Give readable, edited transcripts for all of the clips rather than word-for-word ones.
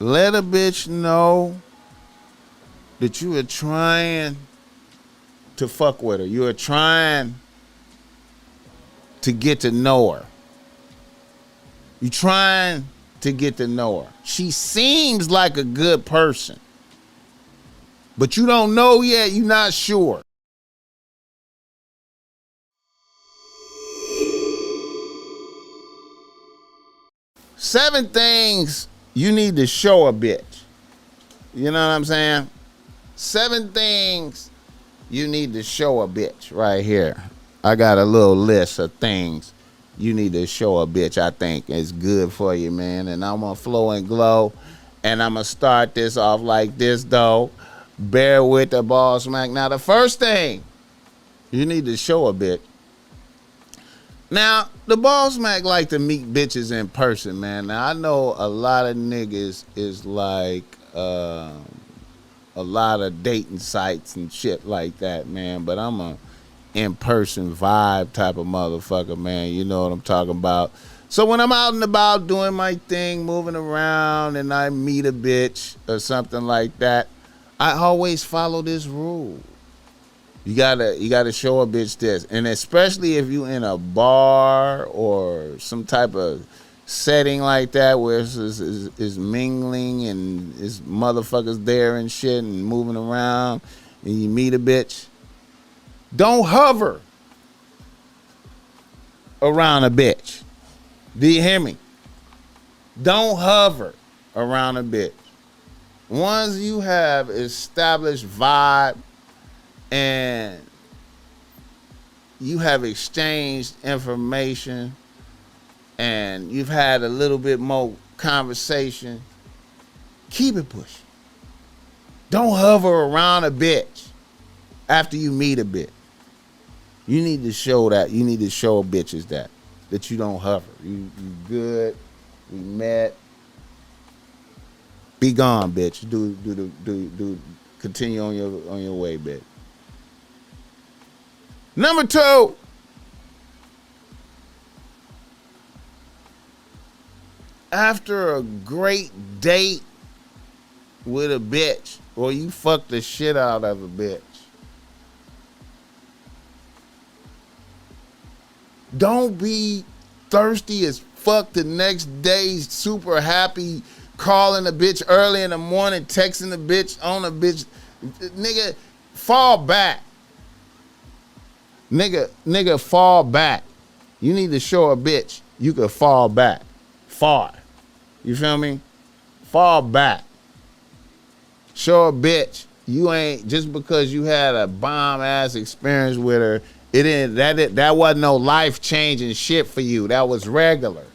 Let a bitch know that you are trying to fuck with her. You are trying to get to know her. You trying to get to know her. She seems like a good person, but you don't know yet. You're not sure. Seven things you need to show a bitch. You know what I'm saying? 7 things you need to show a bitch right here. I got a little list of things you need to show a bitch I think is good for you, man. And I'm going to flow and glow. And I'm going to start this off like this, though. Bear with the BossMack. Now, the first thing you need to show a bitch. Now, the BossMack like to meet bitches in person, man. Now, I know a lot of niggas is like a lot of dating sites and shit like that, man. But I'm a in-person vibe type of motherfucker, man. You know what I'm talking about. So when I'm out and about doing my thing, moving around, and I meet a bitch or something like that, I always follow this rule. You gotta show a bitch this. And especially if you in a bar or some type of setting like that where it's mingling and it's motherfuckers there and shit and moving around and you meet a bitch, don't hover around a bitch. Do you hear me? Don't hover around a bitch. Once you have established vibe and you have exchanged information and you've had a little bit more conversation, keep it pushing. Don't hover around a bitch after you meet a bitch. You need to show that. You need to show bitches that you don't hover. You good. We met. Be gone, bitch. Do continue on your way, bitch. Number 2. After a great date with a bitch, or you fuck the shit out of a bitch, don't be thirsty as fuck the next day, super happy, calling a bitch early in the morning, texting a bitch on a bitch. Nigga, fall back. Nigga, fall back. You need to show a bitch you could fall back. Far. You feel me? Fall back. Show a bitch you ain't, just because you had a bomb ass experience with her, that wasn't no life changing shit for you. That was regular.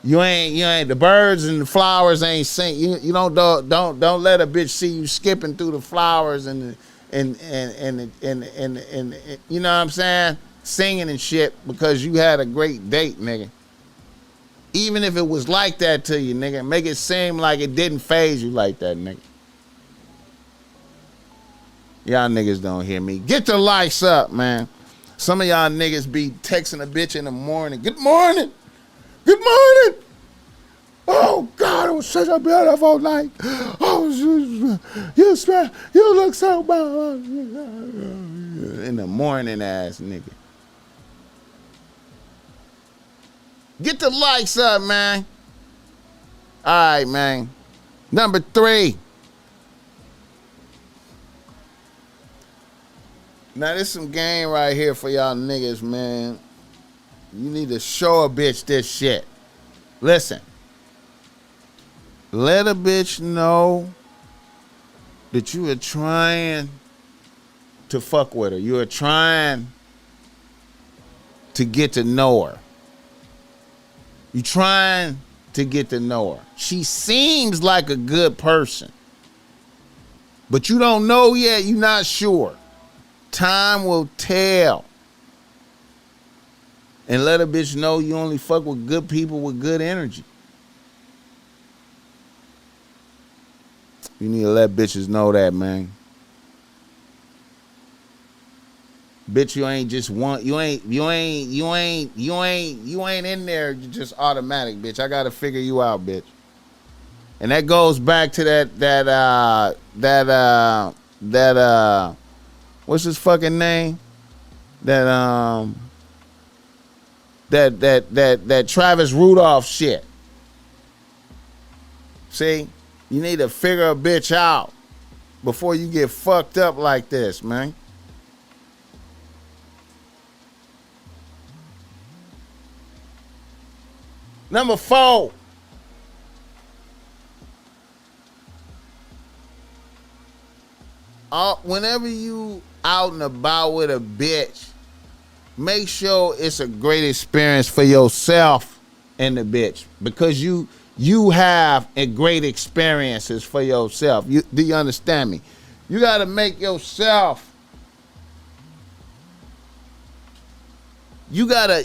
You ain't the birds and the flowers ain't sing. You don't let a bitch see you skipping through the flowers and you know what I'm saying, singing and shit because you had a great date, nigga. Even if it was like that to you, nigga, make it seem like it didn't faze you like that, nigga. Y'all niggas don't hear me. Get the likes up, man. Some of y'all niggas be texting a bitch in the morning. Good morning. Good morning. Oh, God, it was such a beautiful night. Oh, you look so bad. In the morning, ass nigga. Get the likes up, man. All right, man. Number 3. Now, this some game right here for y'all niggas, man. You need to show a bitch this shit. Listen. Let a bitch know that you are trying to fuck with her. You are trying to get to know her. You trying to get to know her. She seems like a good person, but you don't know yet. You're not sure. Time will tell. And let a bitch know you only fuck with good people with good energy. You need to let bitches know that, man. Bitch, you ain't just one. You ain't in there just automatic, bitch. I gotta figure you out, bitch. And that goes back to that what's his fucking name? That Travis Rudolph shit. See, you need to figure a bitch out before you get fucked up like this, man. Number 4. Whenever you out and about with a bitch, make sure it's a great experience for yourself and the bitch, because you have a great experiences for yourself. Do you understand me? You got to make yourself. You gotta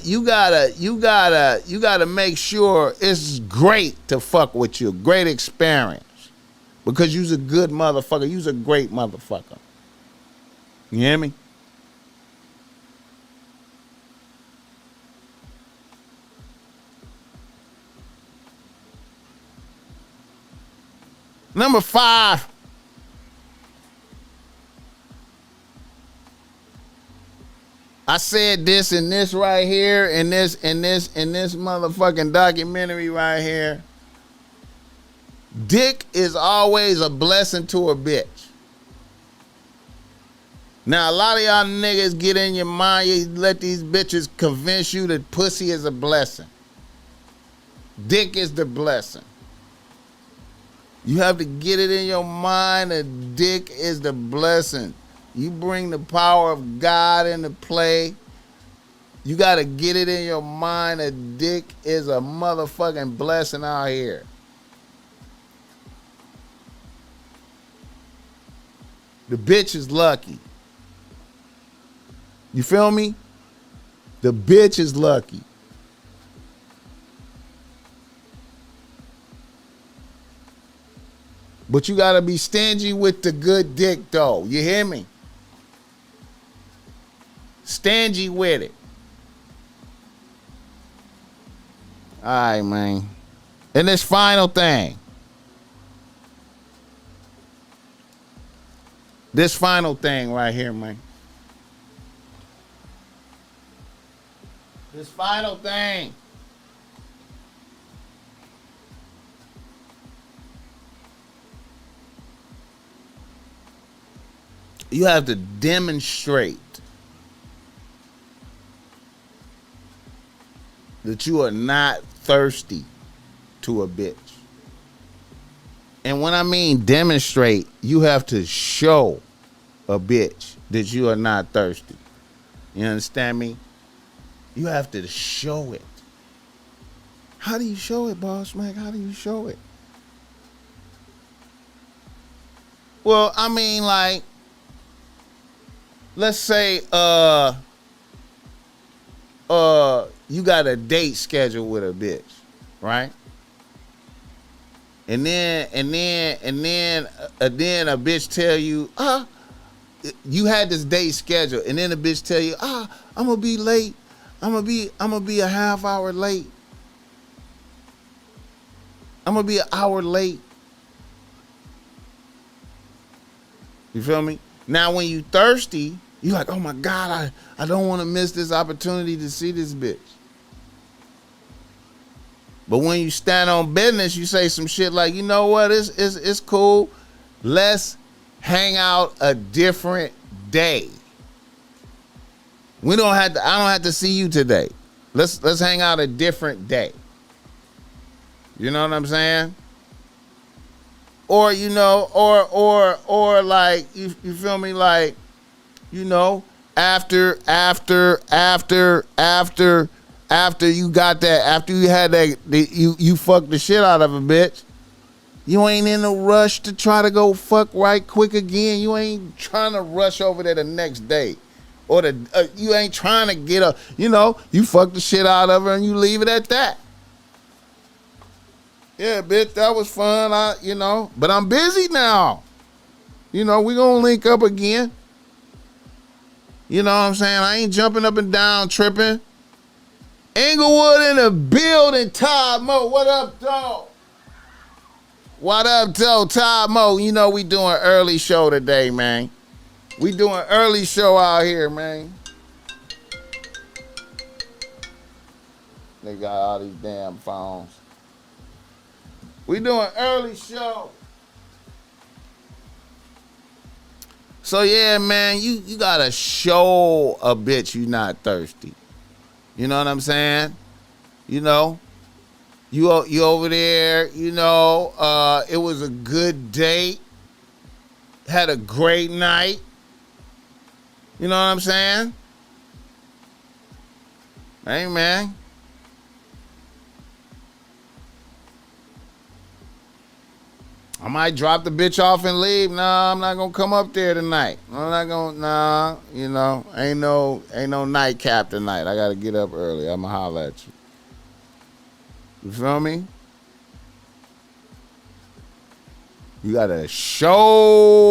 make sure it's great to fuck with you. Great experience. Because you's a good motherfucker. You's a great motherfucker. You hear me? Number 5. I said this and this right here, and this motherfucking documentary right here. Dick is always a blessing to a bitch. Now, a lot of y'all niggas get in your mind, you let these bitches convince you that pussy is a blessing. Dick is the blessing. You have to get it in your mind that dick is the blessing. You bring the power of God into play. You got to get it in your mind that dick is a motherfucking blessing out here. The bitch is lucky. You feel me? The bitch is lucky. But you got to be stingy with the good dick, though. You hear me? Stingy with it. All right, man. And this final thing. This final thing right here, man. This final thing. You have to demonstrate that you are not thirsty to a bitch. And when I mean demonstrate, you have to show a bitch that you are not thirsty. You understand me? You have to show it. How do you show it, BossMack? How do you show it? Well, I mean, like, let's say you got a date scheduled with a bitch, right? And then a bitch tell you, you had this date scheduled, and then a bitch tell you, I'm gonna be late. I'm gonna be a half hour late. I'm gonna be an hour late. You feel me? Now, when you thirsty, you like, oh my God, I don't want to miss this opportunity to see this bitch. But when you stand on business, you say some shit like, you know what, it's cool. Let's hang out a different day. I don't have to see you today. Let's hang out a different day. You know what I'm saying? Or, you know, or like, you feel me? Like, you know, after you got that, after you had that, you fucked the shit out of a bitch, you ain't in a rush to try to go fuck right quick again. You ain't trying to rush over there the next day. Or you ain't trying to get a, you know, you fuck the shit out of her and you leave it at that. Yeah, bitch, that was fun, but I'm busy now. You know, we gonna link up again. You know what I'm saying? I ain't jumping up and down, tripping. Inglewood in the building, Todd Mo. What up, dog? What up, Joe? Todd Mo. You know we doing early show today, man. We doing early show out here, man. They got all these damn phones. We doing early show. So yeah, man, you gotta show a bitch you not thirsty. You know what I'm saying? You know, you over there. You know, it was a good date. Had a great night. You know what I'm saying? Hey, man. I might drop the bitch off and leave. Nah, I'm not gonna come up there tonight. I'm not gonna. Nah, you know, ain't no nightcap tonight. I gotta get up early. I'ma holler at you. You feel me? You gotta show